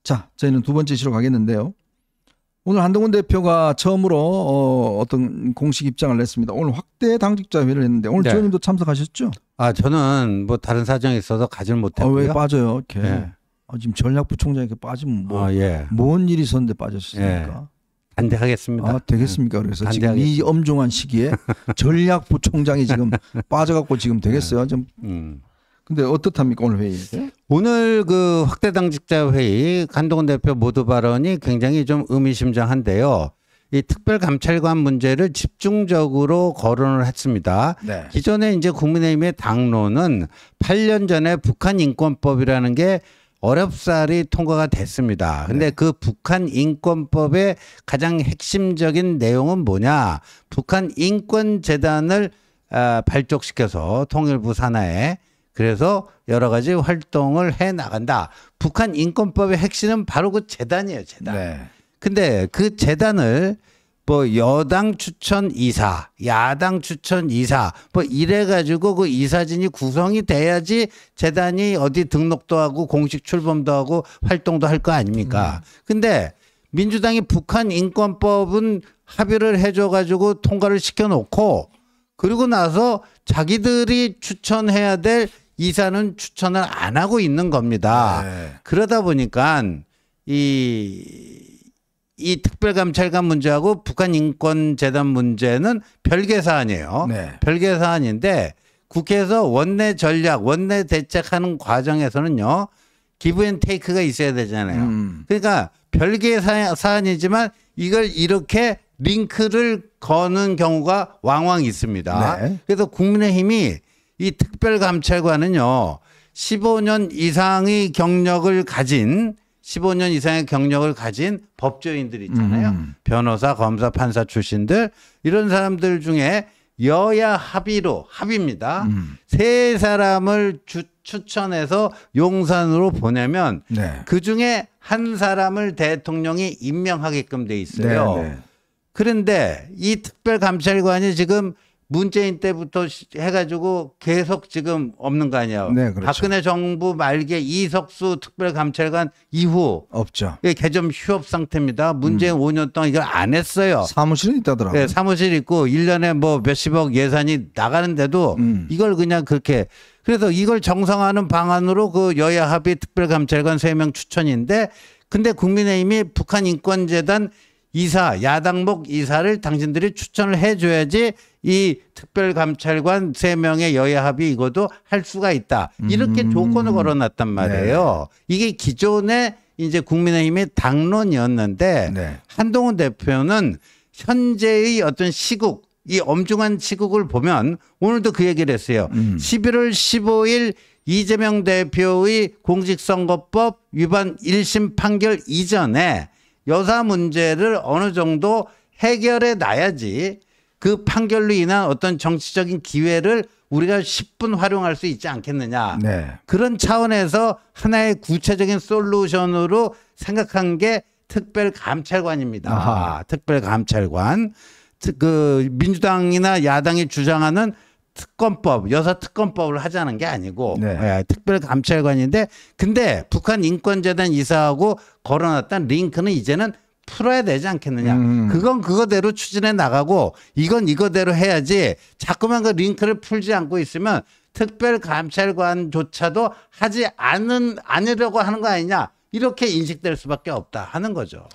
자, 저희는 두 번째 이슈로 가겠는데요. 오늘 한동훈 대표가 처음으로 어떤 공식 입장을 냈습니다. 오늘 확대 당직자 회의를 했는데 오늘 네. 지원님도 참석하셨죠? 저는 뭐 다른 사정이 있어서 가질 못했고요. 왜 빠져요? 이렇게. 네. 지금 전략부 총장이 이렇게 빠지면 예. 뭔 일이 있었는데 빠졌습니까? 반대하겠습니다. 되겠습니까? 그래서 지금 반대하겠습니다. 이 엄중한 시기에 전략부 총장이 지금 빠져갖고 지금 되겠어요? 좀. 근데 어떻답니까 오늘 회의? 오늘 그 확대 당직자 회의 한동훈 대표 모두 발언이 굉장히 좀 의미심장한데요. 이 특별감찰관 문제를 집중적으로 거론을 했습니다. 네. 기존에 이제 국민의힘의 당론은 8년 전에 북한 인권법이라는 게 어렵사리 통과가 됐습니다. 근데 그 북한 인권법의 가장 핵심적인 내용은 뭐냐? 북한 인권재단을 발족시켜서 통일부 산하에 그래서 여러 가지 활동을 해 나간다. 북한 인권법의 핵심은 바로 그 재단이에요, 재단. 네. 근데 그 재단을 뭐 여당 추천 이사, 야당 추천 이사, 뭐 이래가지고 그 이사진이 구성이 돼야지 재단이 어디 등록도 하고 공식 출범도 하고 활동도 할 거 아닙니까? 근데 민주당이 북한 인권법은 합의를 해줘가지고 통과를 시켜놓고 그리고 나서 자기들이 추천해야 될 이사는 추천을 안 하고 있는 겁니다. 네. 그러다 보니까 이 특별감찰관 문제하고 북한 인권재단 문제는 별개 사안이에요. 네. 별개 사안인데 국회에서 원내 전략, 원내 대책하는 과정에서는요. 기브 앤 테이크가 있어야 되잖아요. 그러니까 별개 사안이지만 이걸 이렇게 링크를 거는 경우가 왕왕 있습니다. 네. 그래서 국민의힘이 이 특별감찰관은요. 15년 이상의 경력을 가진 법조인들 있잖아요. 변호사, 검사, 판사 출신들 이런 사람들 중에 여야 합의입니다. 세 사람을 추천해서 용산으로 보내면 네. 그중에 한 사람을 대통령이 임명하게끔 돼 있어요. 네. 그런데 이 특별감찰관이 지금 문재인 때부터 해가지고 계속 지금 없는 거 아니에요. 네, 그렇죠. 박근혜 정부 말기에 이석수 특별감찰관 이후 없죠. 개점 휴업 상태입니다. 문재인 5년 동안 이걸 안 했어요. 사무실은 있다더라고요. 네, 사무실 있고 1년에 뭐 몇십억 예산이 나가는데도 이걸 그냥 그렇게 그래서 이걸 정상화하는 방안으로 그 여야 합의 특별감찰관 3명 추천인데 근데 국민의힘이 북한 인권재단 이사, 야당목 이사를 당신들이 추천을 해줘야지 이 특별감찰관 3명의 여야 합의 이것도 할 수가 있다. 이렇게 조건을 걸어놨단 말이에요. 네. 이게 기존에 이제 국민의힘의 당론이었는데 네. 한동훈 대표는 현재의 어떤 시국, 이 엄중한 시국을 보면 오늘도 그 얘기를 했어요. 11월 15일 이재명 대표의 공직선거법 위반 1심 판결 이전에 여사 문제를 어느 정도 해결해 놔야지 그 판결로 인한 어떤 정치적인 기회를 우리가 10분 활용할 수 있지 않겠느냐. 네. 그런 차원에서 하나의 구체적인 솔루션으로 생각한 게 특별감찰관입니다. 아하. 특별감찰관. 그 민주당이나 야당이 주장하는 특검법, 여사 특검법을 하자는 게 아니고 네. 특별감찰관인데 근데 북한 인권재단 이사하고 걸어놨던 링크는 이제는 풀어야 되지 않겠느냐. 그건 그거대로 추진해 나가고 이건 이거대로 해야지 자꾸만 그 링크를 풀지 않고 있으면 특별감찰관조차도 하지 않으려고 하는 거 아니냐. 이렇게 인식될 수밖에 없다 하는 거죠.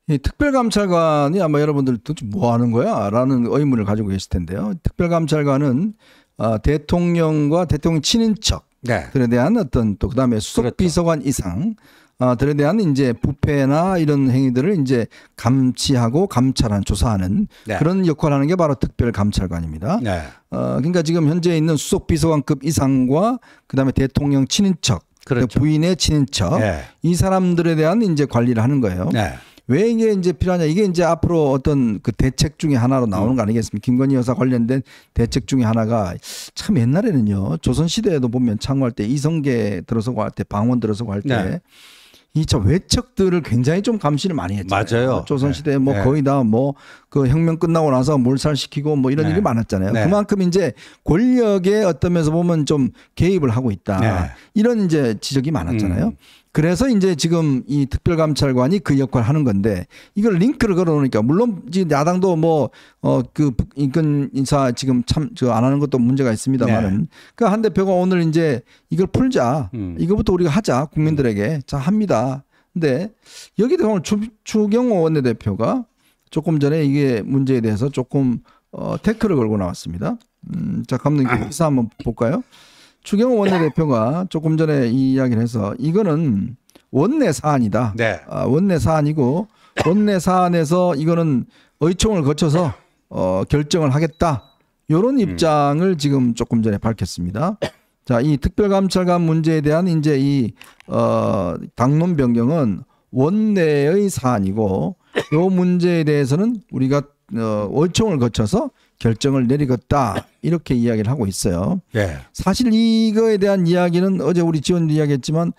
이 특별감찰관이 아마 여러분들 도대체 뭐 하는 거야? 라는 의문을 가지고 계실 텐데요. 특별감찰관은 대통령과 대통령 친인척들에 대한 어떤 또 그다음에 수석비서관 이상 들에 대한 이제 부패나 이런 행위들을 이제 감시하고 감찰한 조사하는 그런 역할을 하는 게 바로 특별감찰관입니다. 네. 그러니까 지금 현재 있는 수석비서관급 이상과 그다음에 대통령 친인척, 그렇죠. 부인의 친인척 이 사람들에 대한 이제 관리를 하는 거예요. 왜 이게 이제 필요하냐? 이게 이제 앞으로 어떤 그 대책 중에 하나로 나오는 거 아니겠습니까? 김건희 여사 관련된 대책 중에 하나가 참 옛날에는요. 조선시대에도 보면 창구할 때 이성계 들어서고 할 때 방원 들어서고 할 때 이 저 외척들을 굉장히 좀 감시를 많이 했잖아요. 맞아요. 조선시대에 뭐 거의 다 뭐 그 혁명 끝나고 나서 몰살시키고 뭐 이런 일이 많았잖아요. 그만큼 이제 권력에 어떤 면에서 보면 좀 개입을 하고 있다. 이런 이제 지적이 많았잖아요. 그래서 이제 지금 이 특별감찰관이 그 역할을 하는 건데 이걸 링크를 걸어놓으니까 물론 야당도 뭐 그 인권 인사 지금 참 안 하는 것도 문제가 있습니다만은 네. 그 한 대표가 오늘 이제 이걸 풀자 이거부터 우리가 하자 국민들에게 자 합니다. 근데 여기 대해서 오늘 추경호 원내대표가 조금 전에 이게 문제에 대해서 조금 태클을 걸고 나왔습니다. 자 감독님 기사 한번 볼까요? 추경호 원내대표가 조금 전에 이 이야기를 해서 이거는 원내 사안이다. 네. 원내 사안이고 원내 사안에서 이거는 의총을 거쳐서 결정을 하겠다. 이런 입장을 지금 조금 전에 밝혔습니다. 자, 이 특별감찰관 문제에 대한 이제 이 당론 변경은 원내의 사안이고 이 문제에 대해서는 우리가 의총을 거쳐서 결정을 내리겠다 이렇게 이야기를 하고 있어요. 네. 사실 이거에 대한 이야기는 어제 우리 지원도 이야기했지만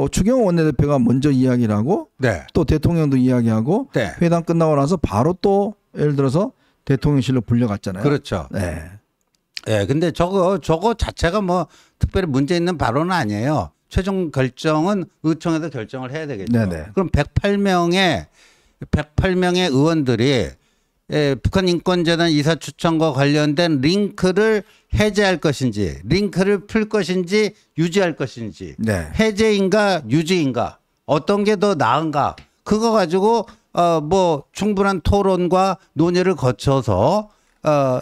추경호 원내대표가 먼저 이야기를 하고 네. 또 대통령도 이야기하고 네. 회담 끝나고 나서 바로 또 예를 들어서 대통령실로 불려갔잖아요. 그렇죠. 네. 네. 근데 저거 자체가 뭐 특별히 문제 있는 발언은 아니에요. 최종 결정은 의총에서 결정을 해야 되겠죠. 네네. 그럼 108명의 의원들이 북한 인권재단 이사 추천과 관련된 링크를 해제할 것인지 링크를 풀 것인지 유지할 것인지 네. 해제인가 유지인가 어떤 게 더 나은가 그거 가지고 뭐 충분한 토론과 논의를 거쳐서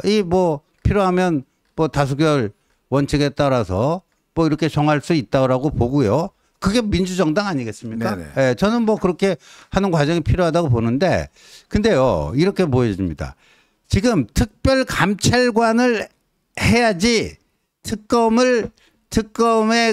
이 뭐 필요하면 뭐 다수결 원칙에 따라서 뭐 이렇게 정할 수 있다고 보고요. 그게 민주정당 아니겠습니까? 예, 저는 뭐 그렇게 하는 과정이 필요하다고 보는데 근데요 이렇게 보여집니다. 지금 특별감찰관을 해야지 특검의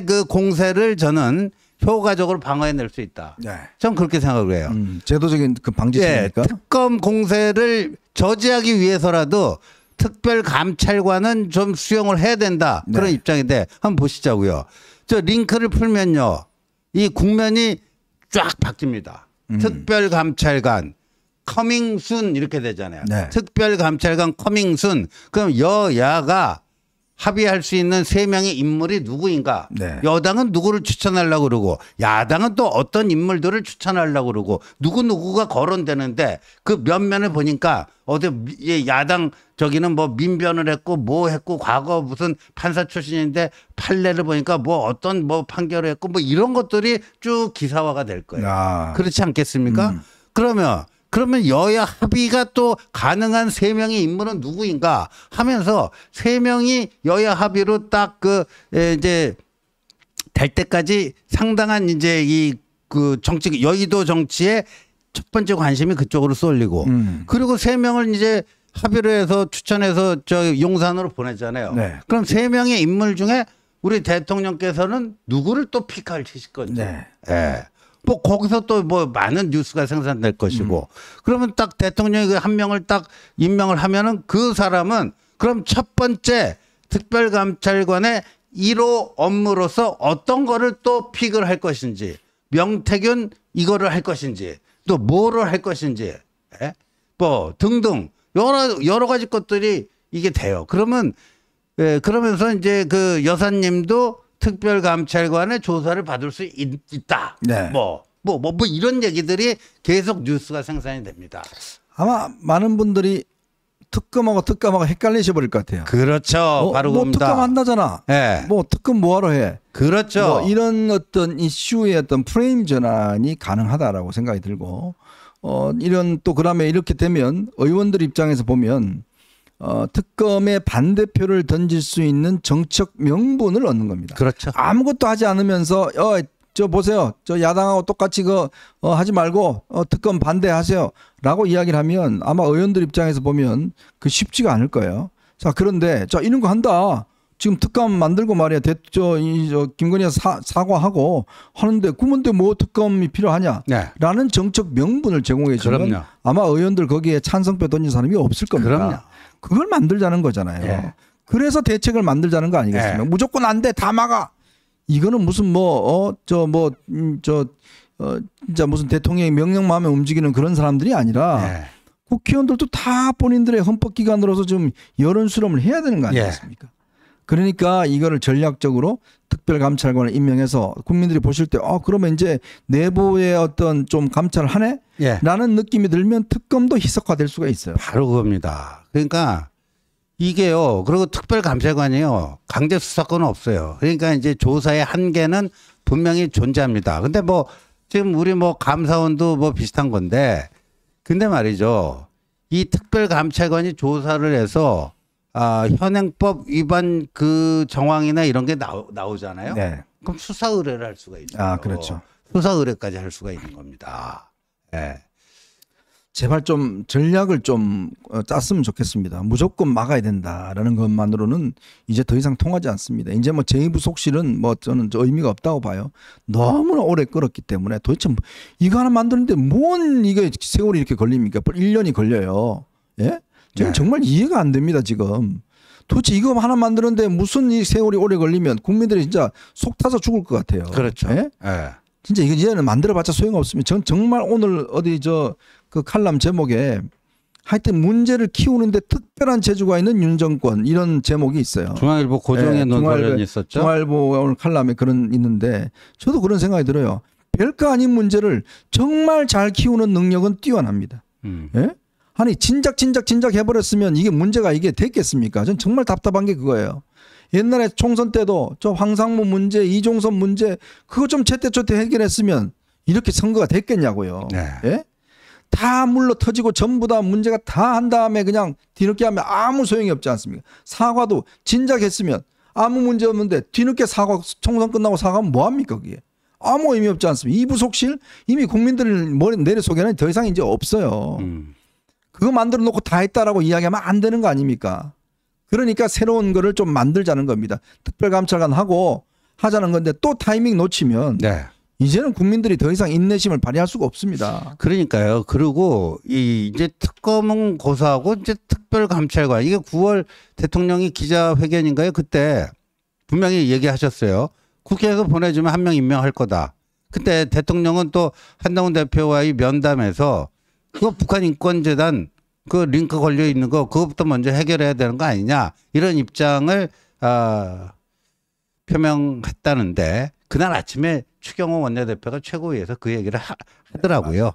그 공세를 저는 효과적으로 방어해낼 수 있다. 네. 저는 그렇게 생각을 해요. 제도적인 그 방지책입니까? 예, 특검 공세를 저지하기 위해서라도 특별감찰관은 좀 수용을 해야 된다. 네. 그런 입장인데 한번 보시자고요. 저 링크를 풀면요. 이 국면이 쫙 바뀝니다. 특별감찰관 커밍 순 이렇게 되잖아요. 네. 특별감찰관 커밍 순. 그럼 여야가 합의할 수 있는 3명의 인물이 누구인가. 네. 여당은 누구를 추천하려고 그러고 야당은 또 어떤 인물들을 추천하려고 그러고 누구누구가 거론되는데 그 면면을 보니까 어디 야당 저기는 뭐 민변을 했고 뭐 했고 과거 무슨 판사 출신인데 판례를 보니까 뭐 어떤 뭐 판결을 했고 뭐 이런 것들이 쭉 기사화가 될 거예요. 그렇지 않겠습니까? 그러면 여야 합의가 또 가능한 3명의 인물은 누구인가 하면서 3명이 여야 합의로 딱 이제 될 때까지 상당한 이제 그 정치 여의도 정치에 첫 번째 관심이 그쪽으로 쏠리고 그리고 3명을 이제 합의로 해서 추천해서 저 용산으로 보냈잖아요. 네. 그럼 3명의 인물 중에 우리 대통령께서는 누구를 또 픽하실 건지. 네. 예. 뭐 거기서 또 뭐 많은 뉴스가 생산될 것이고 그러면 딱 대통령이 한 명을 딱 임명을 하면은 그 사람은 그럼 첫 번째 특별감찰관의 1호 업무로서 어떤 거를 또 픽을 할 것인지 명태균 이거를 할 것인지 또 뭐를 할 것인지 예? 뭐 등등 여러 가지 것들이 이게 돼요. 그러면 그러면서 이제 그 여사님도 특별감찰관의 조사를 받을 수 있다. 네. 뭐 이런 얘기들이 계속 뉴스가 생산이 됩니다. 아마 많은 분들이 특검하고 헷갈리셔 버릴 것 같아요. 그렇죠. 바로 뭐 그겁니다. 특검 한다잖아. 네. 뭐 특검 뭐하러 해? 그렇죠. 뭐 이런 어떤 이슈의 어떤 프레임 전환이 가능하다라고 생각이 들고 이런 또 그다음에 이렇게 되면 의원들 입장에서 보면 특검의 반대표를 던질 수 있는 정책 명분을 얻는 겁니다. 그렇죠. 아무것도 하지 않으면서 저 보세요. 저 야당하고 똑같이 하지 말고 특검 반대하세요라고 이야기를 하면 아마 의원들 입장에서 보면 그 쉽지가 않을 거예요. 자, 그런데 자 이런 거 한다. 지금 특검 만들고 말이야. 김건희가 사과하고 하는데 그런데 뭐 특검이 필요하냐? 네. 라는 정책 명분을 제공해 주면 그럼요. 아마 의원들 거기에 찬성표 던진 사람이 없을 겁니다. 그럼요. 그걸 만들자는 거잖아요. 네. 그래서 대책을 만들자는 거 아니겠습니까? 네. 무조건 안 돼. 다 막아. 이거는 무슨 진짜 무슨 대통령의 명령마음에 움직이는 그런 사람들이 아니라 네. 국회의원들도 다 본인들의 헌법기관으로서 좀 여론 수렴을 해야 되는 거 아니겠습니까? 그러니까 이거를 전략적으로 특별감찰관을 임명해서 국민들이 보실 때 그러면 이제 내부의 어떤 좀 감찰을 하네? 예. 라는 느낌이 들면 특검도 희석화될 수가 있어요. 바로 그겁니다. 그러니까 이게요. 그리고 특별감찰관이요. 강제 수사권은 없어요. 그러니까 이제 조사의 한계는 분명히 존재합니다. 근데 뭐 지금 우리 뭐 감사원도 뭐 비슷한 건데 근데 말이죠. 이 특별감찰관이 조사를 해서 현행법 위반 그 정황이나 이런 게 나오잖아요. 네. 그럼 수사 의뢰를 할 수가 있죠. 그렇죠. 수사 의뢰까지 할 수가 있는 겁니다. 네. 제발 좀 전략을 좀 짰으면 좋겠습니다. 무조건 막아야 된다라는 것만으로는 이제 더 이상 통하지 않습니다. 이제 뭐 제2부속실은 뭐 저는 의미가 없다고 봐요. 너무나 오래 끌었기 때문에 도대체 이거 하나 만드는데 뭔 이게 세월이 이렇게 걸립니까? 1년이 걸려요. 예? 저는 정말 이해가 안 됩니다, 지금. 도대체 이거 하나 만드는데 무슨 이 세월이 오래 걸리면 국민들이 진짜 속 타서 죽을 것 같아요. 그렇죠. 예? 네. 진짜 이거 이제는 만들어봤자 소용없습니다. 전 정말 오늘 어디 그 칼럼 제목에 하여튼 문제를 키우는데 특별한 재주가 있는 윤 정권 이런 제목이 있어요. 중앙일보 고정의 논설이 있었죠. 중앙일보 오늘 칼럼에 그런 있는데 저도 그런 생각이 들어요. 별거 아닌 문제를 정말 잘 키우는 능력은 뛰어납니다. 예? 아니 진작 해버렸으면 이게 문제가 이게 됐겠습니까? 전 정말 답답한 게 그거예요. 옛날에 총선 때도 저 황상무 문제, 이종섭 문제 그거 좀 제때제때 해결했으면 이렇게 선거가 됐겠냐고요. 네. 예? 다 물러 터지고 전부 다 문제가 다 한 다음에 그냥 뒤늦게 하면 아무 소용이 없지 않습니까? 사과도 진작 했으면 아무 문제 없는데 뒤늦게 사과 총선 끝나고 사과하면 뭐합니까 그게? 아무 의미 없지 않습니까? 이부속실 이미 국민들 머리 내려 속에는 더 이상 이제 없어요. 그거 만들어 놓고 다 했다라고 이야기하면 안 되는 거 아닙니까? 그러니까 새로운 거를 좀 만들자는 겁니다. 특별감찰관 하고 하자는 건데 또 타이밍 놓치면 네. 이제는 국민들이 더 이상 인내심을 발휘할 수가 없습니다. 그러니까요. 그리고 이제 특검은 고소하고 이제 특별감찰관 이게 9월 대통령이 기자회견인가요? 그때 분명히 얘기하셨어요. 국회에서 보내주면 한 명 임명할 거다. 그때 대통령은 또 한동훈 대표와의 면담에서 그거 북한 인권재단 그 링크 걸려 있는 거 그것부터 먼저 해결해야 되는 거 아니냐 이런 입장을 표명했다는데 그날 아침에 추경호 원내대표가 최고위에서 그 얘기를 하더라고요.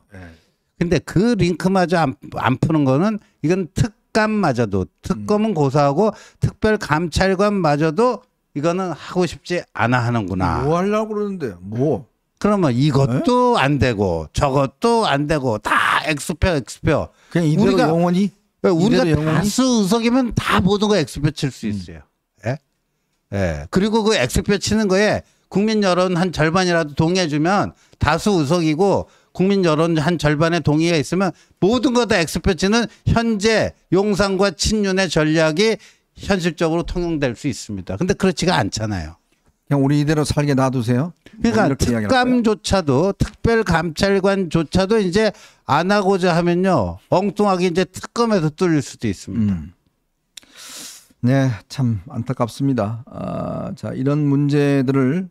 근데 그 링크마저 안 푸는 거는 이건 특감마저도 특검은 고소하고 특별감찰관마저도 이거는 하고 싶지 않아 하는구나. 뭐 하려고 그러는데 뭐. 그러면 이것도 안 되고 저것도 안 되고 다 엑스표. 그냥 이대로 영원히? 우리가 다수 의석이면 다 모든 거 엑스표 칠 수 있어요. 예? 예. 그리고 그 엑스표 치는 거에 국민 여론 한 절반이라도 동의해주면 다수 의석이고 국민 여론 한 절반의 동의가 있으면 모든 거 다 엑스표 치는 현재 용산과 친윤의 전략이 현실적으로 통용될 수 있습니다. 근데 그렇지가 않잖아요. 그냥 우리 이대로 살게 놔두세요. 그러니까 특감조차도 특별감찰관조차도 이제 안 하고자 하면요 엉뚱하게 이제 특검에서 뚫릴 수도 있습니다. 네, 참 안타깝습니다. 자 이런 문제들을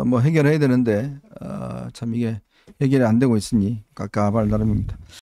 뭐 해결해야 되는데 참 이게 해결이 안 되고 있으니 깝깝할 나름입니다.